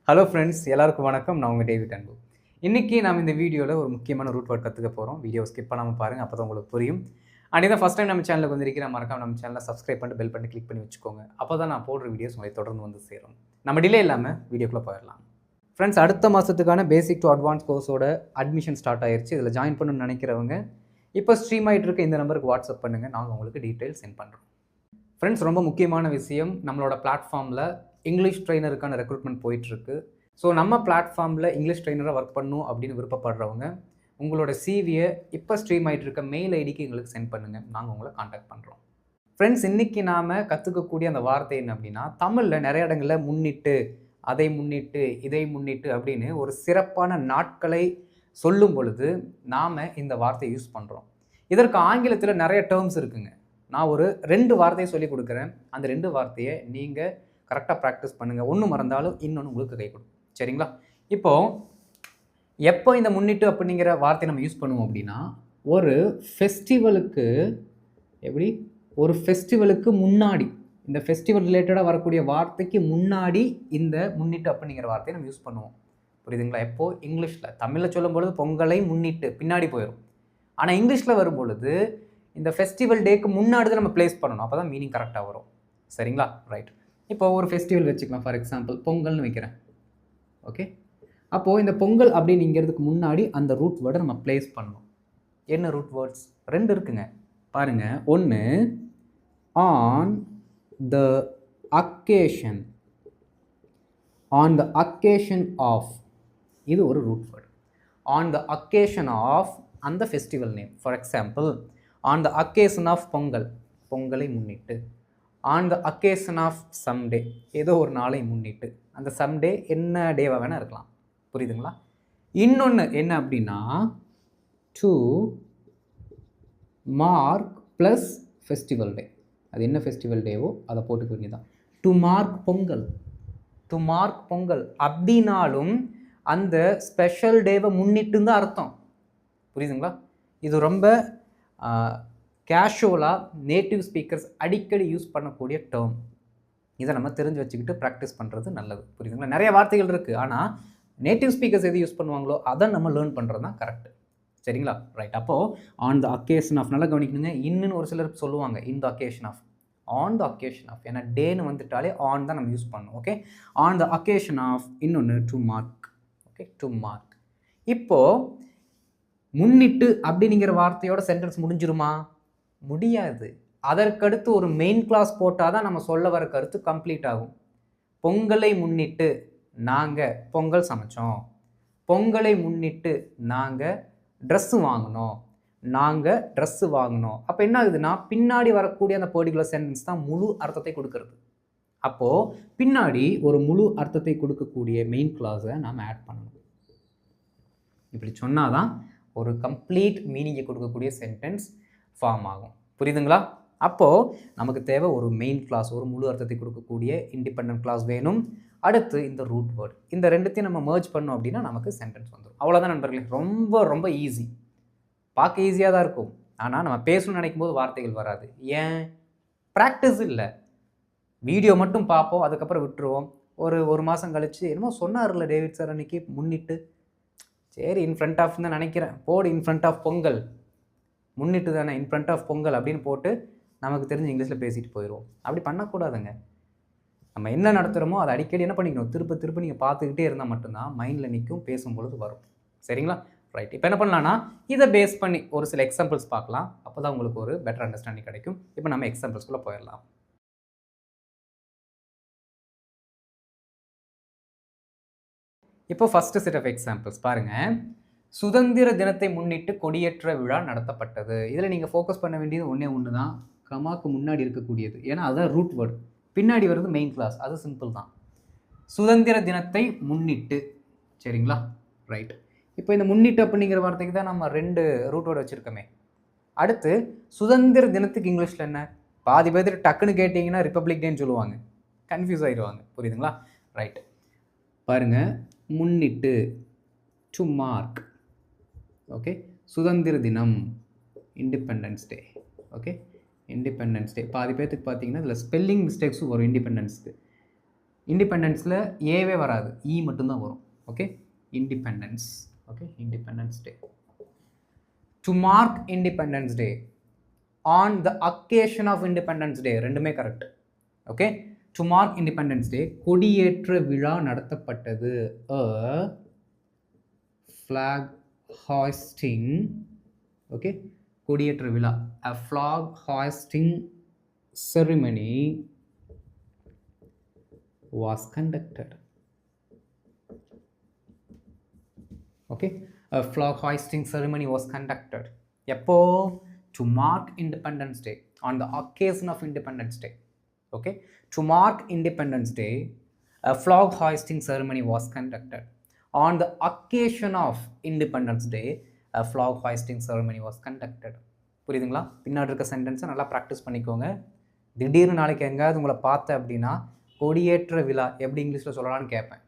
Hello friends, எல்லாருக்கும் வணக்கம். நான் உங்கள் டேவிட் அன்பு. இன்றைக்கி நாம் இந்த வீடியோவில் ஒரு முக்கியமான ரூட் வேர்ட் கற்றுக்க போகிறோம். வீடியோ ஸ்கிப் பண்ணாமல் பாருங்கள், அப்போ தான் உங்களுக்கு புரியும். அண்ட் இதான் ஃபஸ்ட் டைம் நம்ம சேனலுக்கு வந்திருக்கிற மறக்காம நம்ம சேனலை சப்ஸ்கிரைப் பண்ணிட்டு பெல் பண்ணி கிளிக் பண்ணி வச்சுக்கோங்க. அப்போ தான் நான் போடுற வீடியோஸ் உங்களை தொடர்ந்து வந்து சேரும். நம்ம டிலே இல்லாமல் வீடியோக்குள்ளே போயிடலாம். ஃப்ரெண்ட்ஸ், அடுத்த மாதத்துக்கான பேசிக் டு அட்வான்ஸ் கோர்ஸோட அட்மிஷன் ஸ்டார்ட் ஆயிடுச்சு. இதில் ஜாயின் பண்ணணும்னு நினைக்கிறவங்க இப்போ ஸ்ட்ரீம் ஆகிட்டு இருக்க இந்த நம்பருக்கு வாட்ஸ்அப் பண்ணுங்கள், நாங்கள் உங்களுக்கு டீட்டெயில் சென்ட் பண்ணுறோம். ஃப்ரெண்ட்ஸ், ரொம்ப முக்கியமான விஷயம், நம்மளோட பிளாட்ஃபார்மில் இங்கிலீஷ் ட்ரெயினருக்கான ரெக்ரூட்மெண்ட் போயிட்டுருக்கு. ஸோ நம்ம பிளாட்ஃபார்மில் இங்கிலீஷ் ட்ரெயினராக ஒர்க் பண்ணணும் அப்படின்னு விருப்பப்படுறவங்க உங்களோட சிவியை இப்போ ஸ்ட்ரீம் ஆகிட்டு இருக்க மெயில் ஐடிக்கு எங்களுக்கு சென்ட் பண்ணுங்கள், நாங்கள் உங்களை காண்டாக்ட் பண்ணுறோம். ஃப்ரெண்ட்ஸ், இன்றைக்கி நாம் கற்றுக்கக்கூடிய அந்த வார்த்தை என்ன அப்படின்னா, தமிழில் நிறைய இடங்களில் முன்னிட்டு, அதை முன்னிட்டு, இதை முன்னிட்டு அப்படின்னு ஒரு சிறப்பான நாட்களை சொல்லும் பொழுது நாம் இந்த வார்த்தையை யூஸ் பண்ணுறோம். இதற்கு ஆங்கிலத்தில் நிறைய டேர்ம்ஸ் இருக்குங்க. நான் ஒரு 2 வார்த்தையை சொல்லிக் கொடுக்குறேன். அந்த 2 வார்த்தையை நீங்கள் கரெக்டாக ப்ராக்டிஸ் பண்ணுங்கள். ஒன்று மறந்தாலும் இன்னொன்று உங்களுக்கு கை கொடுக்கும். சரிங்களா? இப்போது எப்போ இந்த முன்னிட்டு அப்படிங்கிற வார்த்தையை நம்ம யூஸ் பண்ணுவோம் அப்படின்னா, ஒரு ஃபெஸ்டிவலுக்கு ஒரு ஃபெஸ்டிவலுக்கு முன்னாடி, இந்த ஃபெஸ்டிவல் ரிலேட்டடாக வரக்கூடிய வார்த்தைக்கு முன்னாடி இந்த முன்னிட்டு அப்படிங்கிற வார்த்தையை நம்ம யூஸ் பண்ணுவோம். புரியுதுங்களா? எப்போது இங்கிலீஷில், தமிழில் சொல்லும் பொழுது பொங்கலை முன்னிட்டு பின்னாடி போயிடும். ஆனால் இங்கிலீஷில் வரும் பொழுது இந்த ஃபெஸ்டிவல் டேக்கு முன்னாடி தான் நம்ம ப்ளேஸ் பண்ணணும். அப்போ தான் மீனிங் கரெக்டாக வரும். சரிங்களா? ரைட். இப்போ ஒரு ஃபெஸ்டிவல் வச்சுக்கலாம். ஃபார் எக்ஸாம்பிள் பொங்கல்னு வைக்கிறேன். ஓகே, அப்போது இந்த பொங்கல் அப்படிங்கிறதுக்கு முன்னாடி அந்த ரூட் வேர்டை நம்ம ப்ளேஸ் பண்ணணும். என்ன ரூட் வேர்ட்ஸ்? 2 இருக்குங்க, பாருங்கள். ஒன்று on the occasion, on the occasion of, இது ஒரு root word. On the occasion of அந்த festival name. For example, on the occasion of Pongal, பொங்கலை முன்னிட்டு. On the occasion of someday, ஏதோ ஒரு நாளை முன்னிட்டு. அந்த சம்டே என்ன டேவாக வேணால் இருக்கலாம். புரியுதுங்களா? இன்னொன்று என்ன அப்படின்னா, டு மார்க் ப்ளஸ் ஃபெஸ்டிவல் டே. அது என்ன ஃபெஸ்டிவல் டேவோ அதை போட்டுக்க வேண்டியதான். To mark Pongal, to mark Pongal அப்படின்னாலும் அந்த ஸ்பெஷல் டேவை முன்னிட்டு தான் அர்த்தம். புரியுதுங்களா? இது ரொம்ப கேஷுவலாக நேட்டிவ் ஸ்பீக்கர்ஸ் அடிக்கடி யூஸ் பண்ணக்கூடிய டேர்ம். இதை நம்ம தெரிஞ்சு வச்சுக்கிட்டு ப்ராக்டிஸ் பண்ணுறது நல்லது. புரியுதுங்களா? நிறைய வார்த்தைகள் இருக்குது, ஆனால் நேட்டிவ் ஸ்பீக்கர்ஸ் எது யூஸ் பண்ணுவாங்களோ அதை நம்ம லேர்ன் பண்ணுறது தான் கரெக்டு. சரிங்களா? ரைட். அப்போது ஆன் த அக்கேஷன் ஆஃப், நல்லா கவனிக்கணுங்க. இன்னுன்னு ஒரு சிலர் சொல்லுவாங்க in the occasion of, on the occasion of. ஏன்னா டேன்னு வந்துட்டாலே ஆன் தான் நம்ம யூஸ் பண்ணணும். Okay, on the occasion of. இன்னொன்று to mark. Okay, to mark. இப்போது முன்னிட்டு அப்படிங்கிற வார்த்தையோட சென்டென்ஸ் முடிஞ்சிருமா? முடியாது. அதற்கடுத்து ஒரு மெயின் கிளாஸ் போட்டால் தான் நம்ம சொல்ல வர கருத்து கம்ப்ளீட் ஆகும். பொங்கலை முன்னிட்டு நாங்கள் பொங்கல் சமைச்சோம், பொங்கலை முன்னிட்டு நாங்கள் ட்ரெஸ்ஸு வாங்கினோம், நாங்கள் ட்ரெஸ்ஸு வாங்கினோம். அப்போ என்ன ஆகுதுன்னா, பின்னாடி வரக்கூடிய அந்த பர்டிகுலர் சென்டென்ஸ் தான் முழு அர்த்தத்தை கொடுக்கறது. அப்போது பின்னாடி ஒரு முழு அர்த்தத்தை கொடுக்கக்கூடிய மெயின் கிளாஸை நாம் ஆட் பண்ணணும். இப்படி சொன்னால் தான் ஒரு கம்ப்ளீட் மீனிங்கை கொடுக்கக்கூடிய சென்டென்ஸ் ஃபார்ம் ஆகும். புரியுதுங்களா? அப்போது நமக்கு தேவை ஒரு மெயின் கிளாஸ், ஒரு முழு அர்த்தத்தை கொடுக்கக்கூடிய இண்டிபெண்டன்ட் கிளாஸ் வேணும். அடுத்து இந்த ரூட் வேர்டு, இந்த 2த்தையும் நம்ம மர்ஜ் பண்ணோம் அப்படின்னா நமக்கு சென்டென்ஸ் வந்துடும். அவ்வளோதான் நண்பர்களே. ரொம்ப ரொம்ப ஈஸி. பார்க்க ஈஸியாக தான் இருக்கும், ஆனால் நம்ம பேசணும்னு நினைக்கும் போது வார்த்தைகள் வராது. ஏன்? ப்ராக்டிஸ் இல்லை. வீடியோ மட்டும் பார்ப்போம், அதுக்கப்புறம் விட்டுருவோம். ஒரு மாதம் கழித்து என்னமோ சொன்னார்ல டேவிட் சார் அன்றைக்கி முன்னிட்டு, சரி இன் ஃப்ரண்ட் ஆஃப் தான் நினைக்கிறேன், போடு இன் ஃப்ரண்ட் ஆஃப் பொங்கல், முன்னிட்டு தானே இன் ஃப்ரண்ட் ஆஃப் பொங்கல் அப்படின்னு போட்டு நமக்கு தெரிஞ்சு இங்கிலீஷில் பேசிட்டு போயிடுவோம். அப்படி பண்ணக்கூடாதுங்க. நம்ம என்ன நடத்துகிறோமோ அதை அடிக்கடி என்ன பண்ணிக்கணும், திருப்ப நீங்கள் பார்த்துக்கிட்டே இருந்தால் மட்டும்தான் மைண்டில் நிற்கும், பேசும்பொழுது வரும். சரிங்களா? ரைட். இப்போ என்ன பண்ணலான்னா, இதை பேஸ் பண்ணி ஒரு சில எக்ஸாம்பிள்ஸ் பார்க்கலாம். அப்போ தான் உங்களுக்கு ஒரு பெட்டர் அண்டர்ஸ்டாண்டிங் கிடைக்கும். இப்போ நம்ம எக்ஸாம்பிள்ஸ்குள்ளே போயிடலாம். இப்போ ஃபஸ்ட்டு செட் ஆஃப் எக்ஸாம்பிள்ஸ் பாருங்கள். சுதந்திர தினத்தை முன்னிட்டு கொடியேற்ற விழா நடத்தப்பட்டது. இதில் நீங்கள் ஃபோக்கஸ் பண்ண வேண்டியது ஒன்று தான், கமாக்கு முன்னாடி இருக்கக்கூடியது. ஏன்னா அதுதான் ரூட் வேர்டு. பின்னாடி வருது மெயின் கிளாஸ். அது சிம்பிள் தான். சுதந்திர தினத்தை முன்னிட்டு. சரிங்களா? ரைட். இப்போ இந்த முன்னிட்டு அப்படிங்கிற வார்த்தைக்கு தான் நம்ம 2 ரூட் வேர்டு வச்சுருக்கோமே. அடுத்து சுதந்திர தினத்துக்கு இங்கிலீஷில் என்ன? பாதி பேர் டக்குன்னு கேட்டிங்கன்னா ரிப்பப்ளிக் டேன்னு சொல்லுவாங்க, கன்ஃபியூஸ் ஆகிடுவாங்க. புரியுதுங்களா? ரைட். பாருங்கள், முன்னிட்டு, டு மார்க். ஓகே, சுதந்திர தினம், இண்டிபெண்டன்ஸ் டே. ஓகே, இண்டிபெண்டன்ஸ் டே. பாதி பேர்த்துக்கு பார்த்தீங்கன்னா இதில் ஸ்பெல்லிங் மிஸ்டேக்ஸும் வரும் இண்டிபெண்டன்ஸுக்கு. இண்டிபெண்டன்ஸில் ஏவே வராது, இ மட்டும்தான் வரும். Okay, independence. Okay, independence day. To mark independence day, on the occasion of independence day, ரெண்டுமே correct. Okay, to mark independence day, கொடியேற்ற விழா நடத்தப்பட்டது. Flag hoisting. ஓகே, கொடியேற்ற விழா, a flag hoisting ceremony was conducted. Okay, a flag hoisting ceremony was conducted. எப்போ? To mark Independence Day, on the occasion of Independence Day. Okay, to mark Independence Day, a flag hoisting ceremony was conducted. On the occasion of Independence Day, a flag hoisting ceremony was conducted. புரியுதுங்களா? பின்னாடி இருக்க சென்டென்ஸை நல்லா practice பண்ணிக்கோங்க. திடீர்னு நாளைக்கு எங்கேயாவது உங்களை பார்த்தேன் அப்படின்னா கொடியேற்ற விழா எப்படி இங்கிலீஷில் சொல்லலான்னு கேட்பேன்.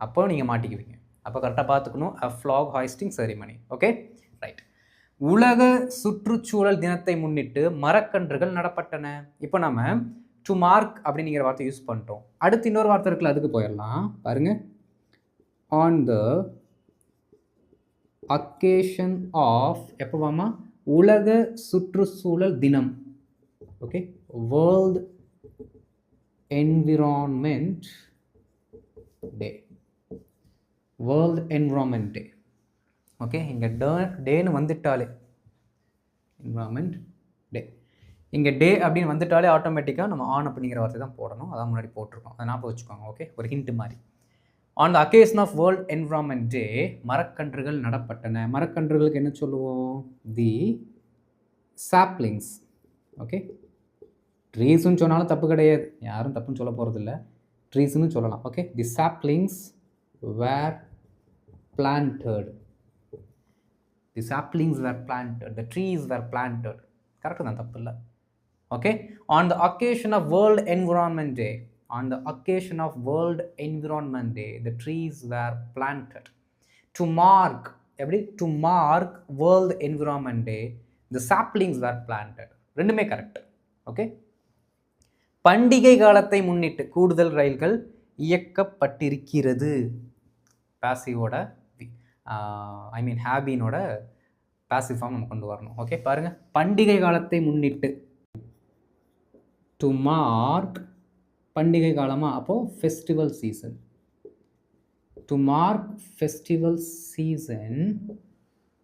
அப்போ நீங்கள் மாட்டிக்குவீங்க. அப்போ கரெக்டாக பார்த்துக்கணும். a flag hoisting ceremony. Okay, right. உலக சுற்றுச்சூழல் தினத்தை முன்னிட்டு மரக்கன்றுகள் நடப்பட்டன. இப்போ நம்ம டு மார்க் அப்படிங்கிற வார்த்தை யூஸ் பண்ணிட்டோம். அடுத்து இன்னொரு வார்த்தை இருக்குல்ல, அதுக்கு போயிடலாம். பாருங்க, ஆன் த அக்கேஷன் ஆஃப், எப்போவாமா? உலக சுற்றுச்சூழல் தினம். ஓகே, வேர்ல்ட் என்விரான்மெண்ட் டே. வேர்ல்ட் என்விரான்மெண்ட் டே. ஓகே, இங்கே டேன்னு வந்துட்டாலே, என்விரான்மெண்ட் டே, இங்கே டே அப்படின்னு வந்துட்டாலே ஆட்டோமேட்டிக்காக நம்ம ஆன் அப்படிங்கிற வார்த்தை தான் போடணும். அதான் முன்னாடி போட்டிருக்கோம், அதை ஞாபகம் வச்சுக்கோங்க. ஓகே, ஒரு ஹிண்ட் மாதிரி. On the occasion of world environment day, மரக்கன்றுகள் நடப்பட்டன. மரக்கன்றுகளுக்கு என்ன சொல்லுவோம்? தி சாப்ளிங்ஸ். ஓகே, ட்ரீஸ்ன்னு சொன்னாலும் தப்பு கிடையாது, யாரும் தப்புன்னு சொல்ல போகிறதில்ல, ட்ரீஸ்ன்னு சொல்லலாம். Okay, the saplings were planted. The saplings were planted, the trees were planted. Correct தான், தப்பு இல்லை. Okay, on the occasion of world environment day, on the occasion of World Environment Day, the trees were planted. To mark, எப்படி? To mark World Environment Day, the saplings were planted. ரெண்டுமே correct. Okay, பண்டிகை காலத்தை முன்னிட்டு கூடுதல் ரயில்கள் இயக்கப்பட்டிருக்கிறது. பாசிவோட ஹேபினோட passive form நம்ம கொண்டு வரணும். ஓகே, பாருங்க, பண்டிகை காலத்தை முன்னிட்டு. டு மார்க், பண்டிகை காலமா? அப்போது festival season. To mark festival season,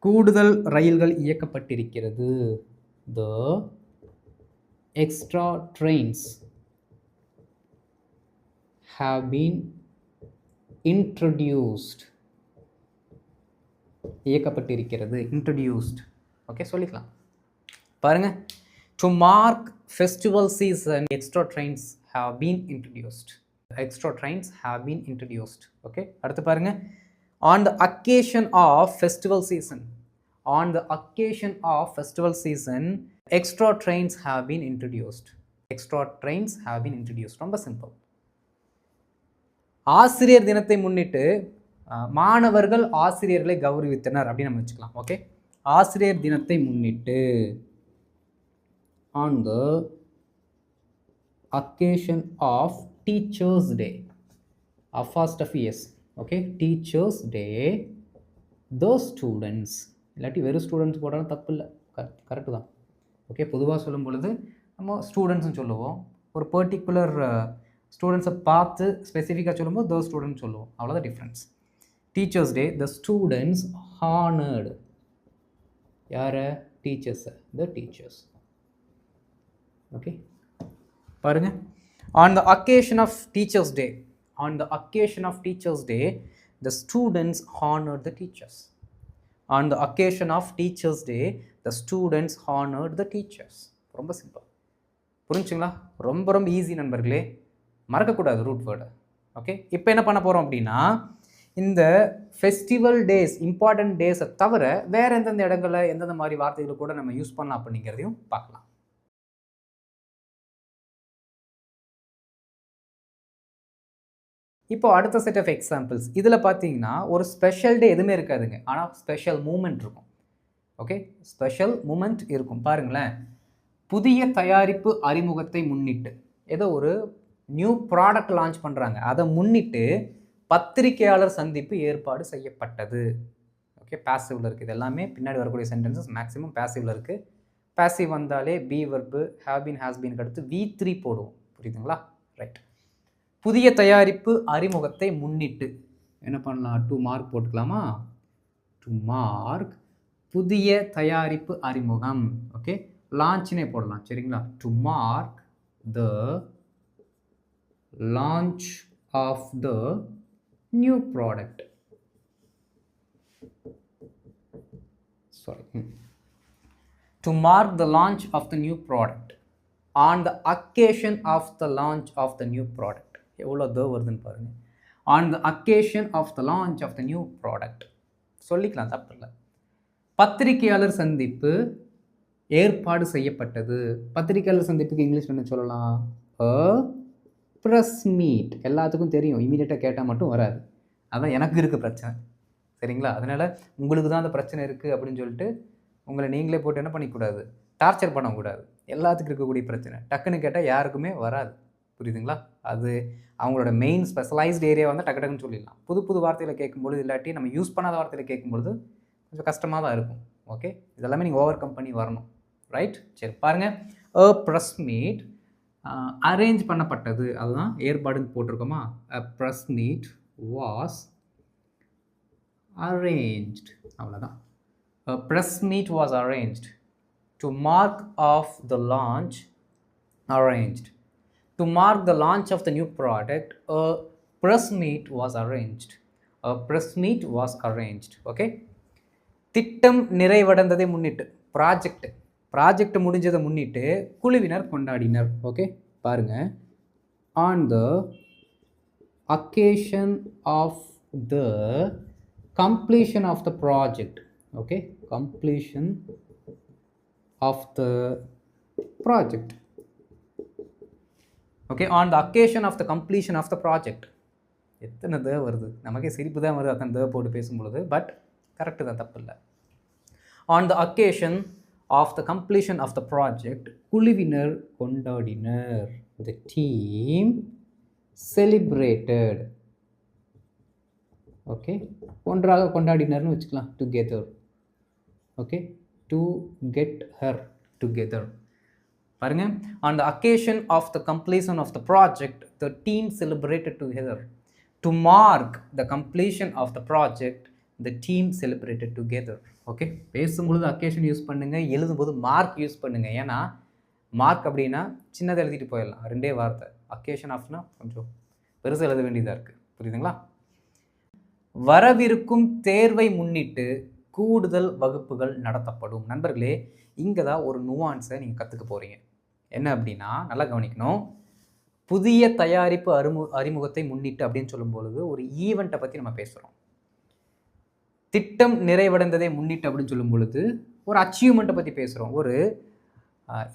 கூடுதல் ரயில்கள் இயக்கப்பட்டிருக்கிறது. The extra trains have been introduced. இயக்கப்பட்டிருக்கிறது, introduced. ஓகே, சொல்லிக்கலாம். பாருங்க, to mark festival season, extra trains have been introduced. Extra trains have been introduced. Okay, அடுத்து பாருங்க, on the occasion of festival season, on the occasion of festival season, extra trains have been introduced. Extra trains have been introduced. ரொம்ப simple. ஆசிரியர் தினத்தை முன்னிட்டு மாணவர்கள் ஆசிரியர்களை கௌரவித்தனர் அப்படின்னு நம்ம வச்சுக்கலாம். ஓகே, ஆசிரியர் தினத்தை முன்னிட்டு, on the occasion of Teachers Day, apostrophe s. Okay, Teachers Day, those students, இல்லாட்டி வெறும் ஸ்டூடெண்ட்ஸ் போட்டாலும் தப்பு இல்லை, கரெக்டு தான். ஓகே, பொதுவாக சொல்லும் பொழுது நம்ம ஸ்டூடெண்ட்ஸ்னு சொல்லுவோம். ஒரு பர்டிகுலர் ஸ்டூடெண்ட்ஸை பார்த்து ஸ்பெசிஃபிக்காக சொல்லும்போது those students சொல்லுவோம். அவ்வளோதான் difference. Teachers Day, the students honored. யார? டீச்சர்ஸை, the teachers. ஓகே, பாருங்க, on the occasion of Teachers Day, on the occasion of Teachers Day, the students honored the teachers. On the occasion of Teachers Day, the students honored the teachers. ரொம்ப simple. புரிஞ்சுங்களா? ரொம்ப ரொம்ப easy நண்பர்களே, மறக்கக்கூடாது root வேர்டை. Okay, இப்போ என்ன பண்ண போகிறோம் அப்படின்னா, இந்த ஃபெஸ்டிவல் டேஸ், இம்பார்ட்டன்ட் டேஸை தவிர வேறு எந்தெந்த இடங்களில் எந்தெந்த மாதிரி வார்த்தைகளை கூட நம்ம யூஸ் பண்ணலாம் அப்படிங்கிறதையும் பார்க்கலாம். இப்போ அடுத்த செட் ஆஃப் எக்ஸாம்பிள்ஸ். இதில் பார்த்தீங்கன்னா ஒரு ஸ்பெஷல் டே எதுவுமே இருக்காதுங்க, ஆனால் ஸ்பெஷல் மூமெண்ட் இருக்கும். ஓகே, ஸ்பெஷல் மூமெண்ட் இருக்கும். பாருங்களேன், புதிய தயாரிப்பு அறிமுகத்தை முன்னிட்டு, ஏதோ ஒரு நியூ ப்ராடக்ட் லான்ச் பண்ணுறாங்க. அதை முன்னிட்டு பத்திரிகையாளர் சந்திப்பு ஏற்பாடு செய்யப்பட்டது. ஓகே, பேசிவில் இருக்குது. இது எல்லாமே பின்னாடி வரக்கூடிய சென்டென்சஸ் மேக்ஸிமம் பேசிவில் இருக்குது. பேசிவ் வந்தாலே be verb have been has பீனுக்கு அடுத்து V3 போடுவோம். புரியுதுங்களா? ரைட். புதிய தயாரிப்பு அறிமுகத்தை முன்னிட்டு என்ன பண்ணலாம்? 2 மார்க் போட்டுக்கலாமா? 2 மார்க் புதிய தயாரிப்பு அறிமுகம். ஓகே, லான்ச்னே போடலாம். சரிங்களா? To mark the launch of the new product. Sorry, to mark the launch of the new product on the occasion of the launch of the new product. எவ்வளோ த வருதுன்னு பாருங்க. on the occasion of the launch of the new product சொல்லிக்கலாம், தப்பு இல்லை. பத்திரிகையாளர் சந்திப்பு ஏற்பாடு செய்யப்பட்டது. பத்திரிகையாளர் சந்திப்புக்கு இங்கிலீஷ் என்ன சொல்லலாம்? Press meet. எல்லாத்துக்கும் தெரியும், இமீடியட்டாக கேட்டால் மட்டும் வராது. அதான் எனக்கு இருக்க பிரச்சனை. சரிங்களா? அதனால் உங்களுக்கு தான் அந்த பிரச்சனை இருக்குது அப்படின்னு சொல்லிட்டு உங்களை நீங்களே போட்டு என்ன பண்ணிக்கூடாது, டார்ச்சர் பண்ணக்கூடாது. எல்லாத்துக்கும் இருக்கக்கூடிய பிரச்சனை. டக்குன்னு கேட்டால் யாருக்குமே வராது. புரியுதுங்களா? அது அவங்களோட மெயின் ஸ்பெஷலைஸ்டு ஏரியா வந்து டக்கு டக்குன்னு சொல்லிடலாம். புது புது வார்த்தையில் கேட்கும்பொழுது, இல்லாட்டி நம்ம யூஸ் பண்ணாத வார்த்தையில் கேட்கும்பொழுது கொஞ்சம் கஷ்டமாக தான் இருக்கும். ஓகே, இதெல்லாமே நீங்கள் ஓவர் கம் பண்ணி வரணும். ரைட்? சரி, பாருங்கள். ப்ரெஸ் மீட் அரேஞ்ச் பண்ணப்பட்டது. அதுதான் ஏற்பாடுன்னு போட்டிருக்கோமா? Press meet was arranged. அவ்வளோதான். A press meet was arranged to mark of the launch. Arranged to mark the launch of the new product. A press meet was arranged. A press meet was arranged. Okay. திட்டம் நிறைவடைந்ததை முன்னிட்டு, project முடிஞ்சதை முன்னிட்டு குழுவினர் கொண்டாடினர். Okay, பாருங்க. on the occasion of the completion of the project. Okay, completion of the project. Okay, on the occasion of the completion of the project. எத்தனை த வருது, நமக்கே சிரிப்பு தான் வருது அத்தனை த போட்டு பேசும்பொழுது. பட் கரெக்டு தான், தப்பு இல்லை. on the occasion of the completion of the project குழுவினர் கொண்டாடினர். the team celebrated. ஓகே, ஒன்றாக கொண்டாடினர்னு வச்சுக்கலாம். Together. Okay, to get her together. பாருங்க. on the occasion of the completion of the project the team celebrated together. to mark the completion of the project the team celebrated together. Okay, பேசும்பொழுது occasion use பண்ணுங்க, எழுதும்போது mark use பண்ணுங்க. ஏன்னா mark அப்படின்னா சின்னதை எழுதிட்டு போயிடலாம், ரெண்டே வார்த்தை. அக்கேஷன் ஆஃப்னா கொஞ்சம் பெருசாக எழுத வேண்டியதாக இருக்குது. புரியுதுங்களா? வரவிருக்கும் தேர்வை முன்னிட்டு கூடுதல் வகுப்புகள் நடத்தப்படும். நண்பர்களே, இங்கே தான் ஒரு நுவான்ஸை நீங்கள் கற்றுக்க போகிறீங்க. என்ன அப்படின்னா, நல்லா கவனிக்கணும். புதிய தயாரிப்பு அறிமுகத்தை முன்னிட்டு அப்படின்னு சொல்லும்பொழுது ஒரு ஈவெண்ட்டை பற்றி நம்ம பேசுகிறோம். திட்டம் நிறைவடைந்ததை முன்னிட்டு அப்படின்னு சொல்லும் பொழுது ஒரு அச்சீவ்மெண்ட்டை பற்றி பேசுகிறோம். ஒரு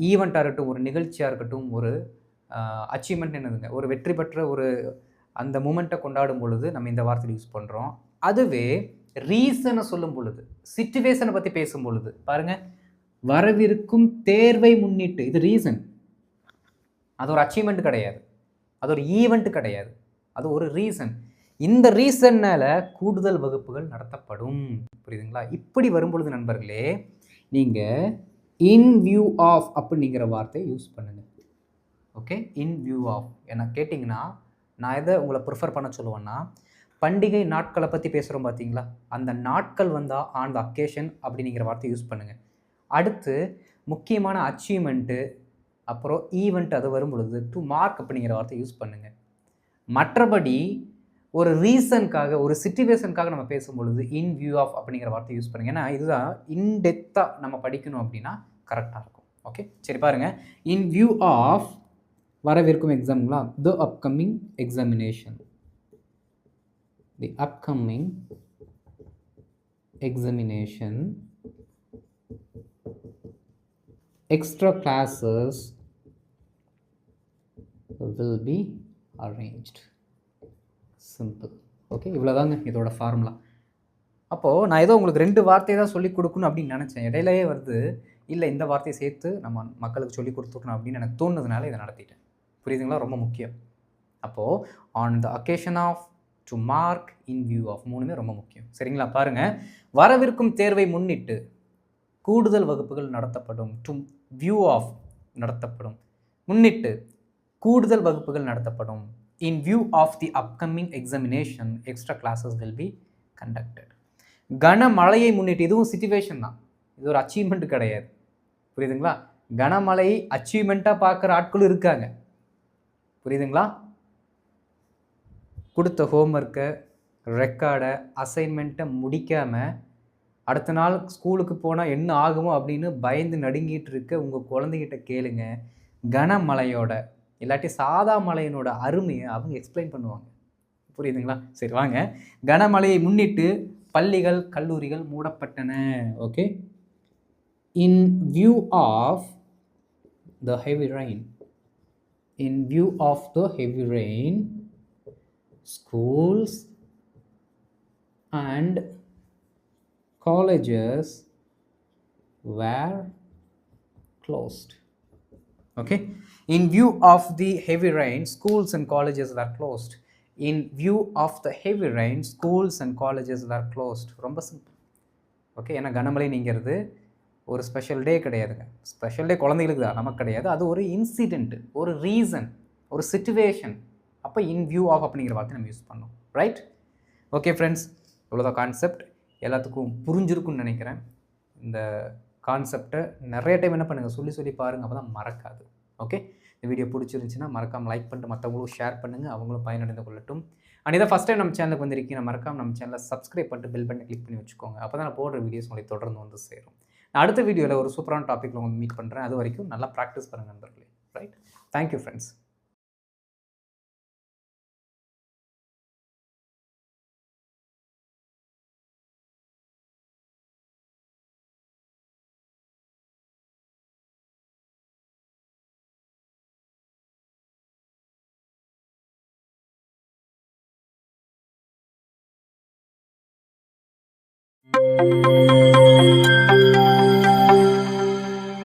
ஈவெண்ட்டாக இருக்கட்டும், ஒரு நிகழ்ச்சியாக இருக்கட்டும், ஒரு அச்சீவ்மெண்ட் என்னதுங்க, ஒரு வெற்றி பெற்ற ஒரு அந்த மூமெண்ட்டை கொண்டாடும் பொழுது நம்ம இந்த வார்த்தையை யூஸ் பண்ணுறோம். அதுவே ரீசனை சொல்லும் பொழுது, சிச்சுவேஷனை பற்றி பேசும் பொழுது பாருங்கள், வரவிருக்கும் தேர்வை முன்னிட்டு, இது ரீசன். அது ஒரு அச்சீவ்மெண்ட் கிடையாது, அது ஒரு ஈவெண்ட் கிடையாது, அது ஒரு ரீசன். இந்த ரீசன்னால கூடுதல் வகுப்புகள் நடத்தப்படும். புரியுதுங்களா? இப்படி வரும்பொழுது நண்பர்களே, நீங்கள் இன் வியூ ஆஃப் அப்படிங்கிற வார்த்தையை யூஸ் பண்ணுங்கள். ஓகே, இன் வியூ ஆஃப் என்ன கேட்டிங்கன்னா, நான் எதை உங்களை ப்ரிஃபர் பண்ண சொல்லுவேன்னா, பண்டிகை நாட்களை பற்றி பேசுகிறோம் பார்த்தீங்களா, அந்த நாட்கள் வந்தால் ஆன் த அக்கேஷன் அப்படிங்கிற வார்த்தையை யூஸ் பண்ணுங்கள். அடுத்து முக்கியமான அச்சீவ்மெண்ட்டு, அப்புறம் ஈவெண்ட் அது வரும் பொழுது டு மார்க் அப்படிங்கிற வார்த்தையை யூஸ் பண்ணுங்கள். மற்றபடி ஒரு ரீசனுக்காக, ஒரு சிச்சுவேஷனுக்காக நம்ம பேசும்பொழுது இன் வியூ ஆஃப் அப்படிங்கிற வார்த்தையை யூஸ் பண்ணுங்கள். ஏன்னா இதுதான் இன்டெப்த்தாக நம்ம படிக்கணும் அப்படின்னா கரெக்டாக இருக்கும். ஓகே, சரி பாருங்கள். இன் வியூ ஆஃப் வரவிருக்கும் எக்ஸாம்ங்களா, the upcoming examination, the upcoming examination, extra classes will be arranged. Simple. Okay, இவ்வளோதாங்க இதோட ஃபார்முலா. அப்போது நான் ஏதோ உங்களுக்கு 2 வார்த்தையை தான் சொல்லிக் கொடுக்கணும் அப்படின்னு நினச்சேன். இடையிலேயே வருது, இல்லை இந்த வார்த்தையை சேர்த்து நம்ம மக்களுக்கு சொல்லிக் கொடுத்துக்கணும் அப்படின்னு எனக்கு தோணுதுனால இதை நடத்திட்டேன். புரியுதுங்களா? ரொம்ப முக்கியம். அப்போது on the occasion of, to mark, in view of மூணுமே ரொம்ப முக்கியம். சரிங்களா? பாருங்கள், வரவிருக்கும் தேர்வை முன்னிட்டு கூடுதல் வகுப்புகள் நடத்தப்படும். டு வியூ ஆஃப் நடத்தப்படும். முன்னிட்டு கூடுதல் வகுப்புகள் நடத்தப்படும். In view of the upcoming examination extra classes will be conducted. கனமழையை முன்னிட்டு, இதுவும் சிச்சுவேஷன் தான், இது ஒரு அச்சீவ்மெண்ட் கிடையாது. புரியுதுங்களா? கனமழை அச்சீவ்மெண்ட்டாக பார்க்குற ஆட்களும் இருக்காங்க. புரியுதுங்களா? கொடுத்த ஹோம்ஒர்க்கை, ரெக்கார்டை, அசைன்மெண்ட்டை முடிக்காமல் அடுத்த நாள் ஸ்கூலுக்கு போனால் என்ன ஆகுமோ அப்படின்னு பயந்து நடுங்கிட்டு இருக்க உங்கள் குழந்தைகிட்ட கேளுங்க. கனமழையோட இல்லாட்டி சாதா மழையினோட அருமையை அவங்க எக்ஸ்பிளைன் பண்ணுவாங்க. புரியுதுங்களா? சரி வாங்க. கனமழையை முன்னிட்டு பள்ளிகள், கல்லூரிகள் மூடப்பட்டன. Okay. In view of the heavy rain, in view of the heavy rain, schools and colleges were closed. Okay. In view of the heavy rain, schools and colleges were closed. In view of the heavy rain, schools and colleges were closed. ரொம்ப simple. Okay. ஏன்னா கனமழைங்கிறது ஒரு special day கிடையாதுங்க. Special day குழந்தைகளுக்கு தான், நமக்கு கிடையாது. அது ஒரு இன்சிடென்ட், ஒரு ரீசன், ஒரு சிச்சுவேஷன். அப்போ இன் வியூ ஆஃப் அப்படிங்கிற வார்த்தை நம்ம யூஸ் பண்ணோம். ரைட்? ஓகே ஃப்ரெண்ட்ஸ், இவ்வளோதான் கான்செப்ட். எல்லாத்துக்கும் புரிஞ்சிருக்குன்னு நினைக்கிறேன். இந்த கான்செப்டை நிறைய டைம் என்ன பண்ணுங்கள், சொல்லி பாருங்கள், அப்போ தான் மறக்காது. ஓகே. இந்த வீடியோ பிடிச்சிருந்துச்சுன்னா மறக்காமல் லைக் பண்ணிட்டு மற்றவங்களும் ஷேர் பண்ணுங்கள், அவங்களும் பயனடைந்து கொள்ளட்டும். அண்ட் இதை ஃபஸ்ட் டைம் நம்ம சேனலுக்கு வந்திருக்கீங்க, மறக்காமல் நம்ம சேனலை சப்ஸ்கிரைப் பண்ணிட்டு பெல் பட்டனை கிளிக் பண்ணி வச்சுக்கோங்க. அப்போ தான் நான் போடுற வீடியோஸ் உங்களுக்கு தொடர்ந்து வந்து சேரும். நான் அடுத்த வீடியோவில் ஒரு சூப்பரான டாப்பிக்கில் உங்களுக்கு மீட் பண்ணுறேன். அது வரைக்கும் நல்லா ப்ராக்டிஸ் பண்ணுங்கள் நண்பர்களே. ரைட்? Thank you friends.